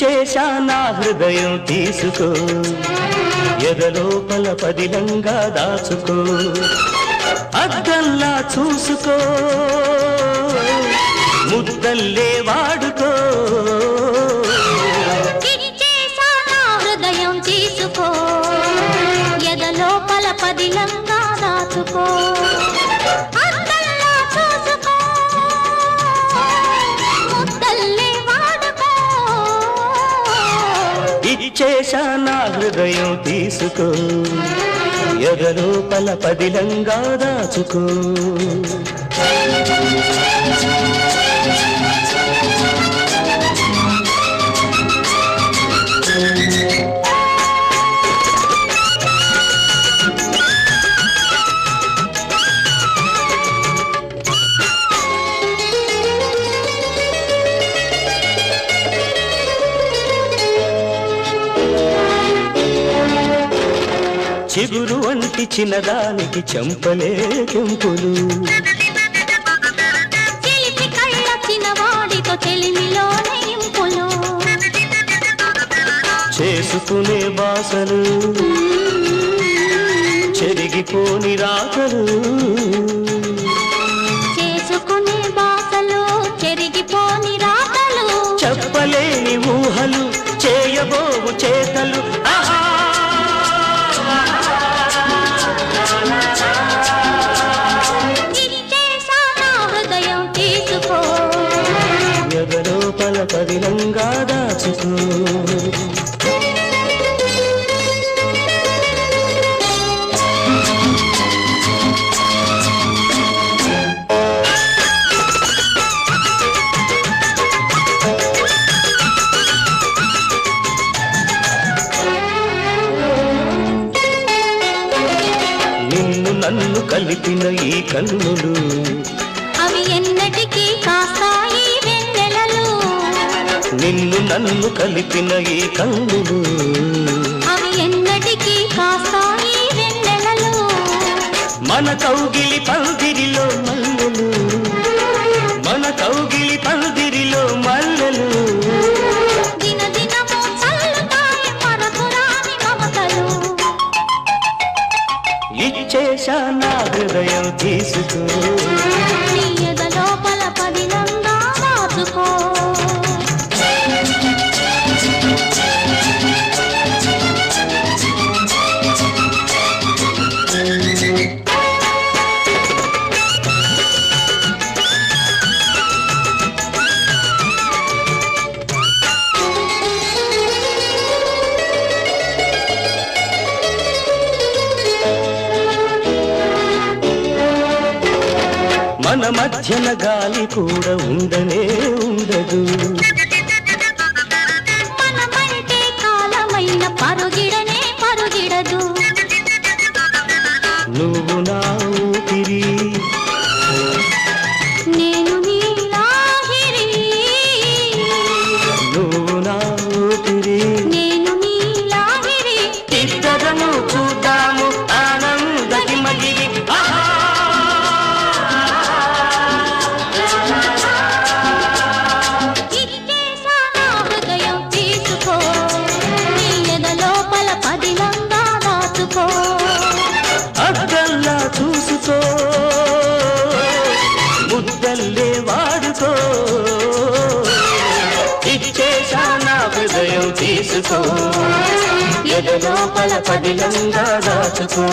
ఇచ్చేశా నా హృదయం తీసుకో ఎదలోపల పదిలంగా దాచుకో అద్దంలా చూసుకో ముద్దల్లే వాడుకో ఇచ్చేశా నా హృదయం తీసుకో ఎదలోపల పదిలంగా దాచుకో అద్దంలా చూసుకో ముద్దల్లే వాడుకో ఇచ్చేశా నా హృదయం తీసుకో ఎదలోపల పదిలంగా దాచుకో చిగురు వంటి చిన్నదానికి చెంపలే కెంపులు చిలిపి కళ్ళ చిన్నవాడితో చెలిమిలోనే ఇంపులు చేసుకునే బాసలు చెరిగిపోని రాకలు చేసుకునే బాసలు చెరిగిపోని రాతలు చెప్పలేని ఊహలు చేయబోవు చేతలు ఆహా ఇచ్చేశా నా హృదయం తీసుకో ఎదలోపల పదిలంగా దాచుకో నిన్ను నన్ను కలిపిన ఈ కన్నులు అవి ఎన్నటికీ కాస్తాయి వెన్నెలలు నిన్ను నన్ను కలిపిన ఈ కన్నులు అవి ఎన్నటికీ కాస్తాయి వెన్నెలలు మన కౌగిలి పందిరిలో మల్లెలు మన కౌగిలి పందిరిలో మల్లెలు దినదినము చల్లుతాయి మరపురాని మమతలు ఇచ్చేశా నా హృదయం తీసుకో నీ ఎదలోపల పదిలంగా దాచుకో మన మధ్యన గాలి కూడా ఉండనే ఉండదు మనమంటే కాలమైన పరుగిడనే పరుగిడదు నువ్వు నా ఊపిరి నేను నీ లాహిరి నువ్వు నా ఊపిరి నేను నీ లాహిరి ఇద్దరము చూద్దాము ఆనందకి మగిలి ఇచ్చేశా నా హృదయం తీసుకో నీ ఎదలోపల పదిలంగా దాచుకో అద్దంలా చూసుకో ముద్దల్లే వాడుకో ఇచ్చేశా నా హృదయం తీసుకో ఎదలోపల పదిలంగా దాచుకో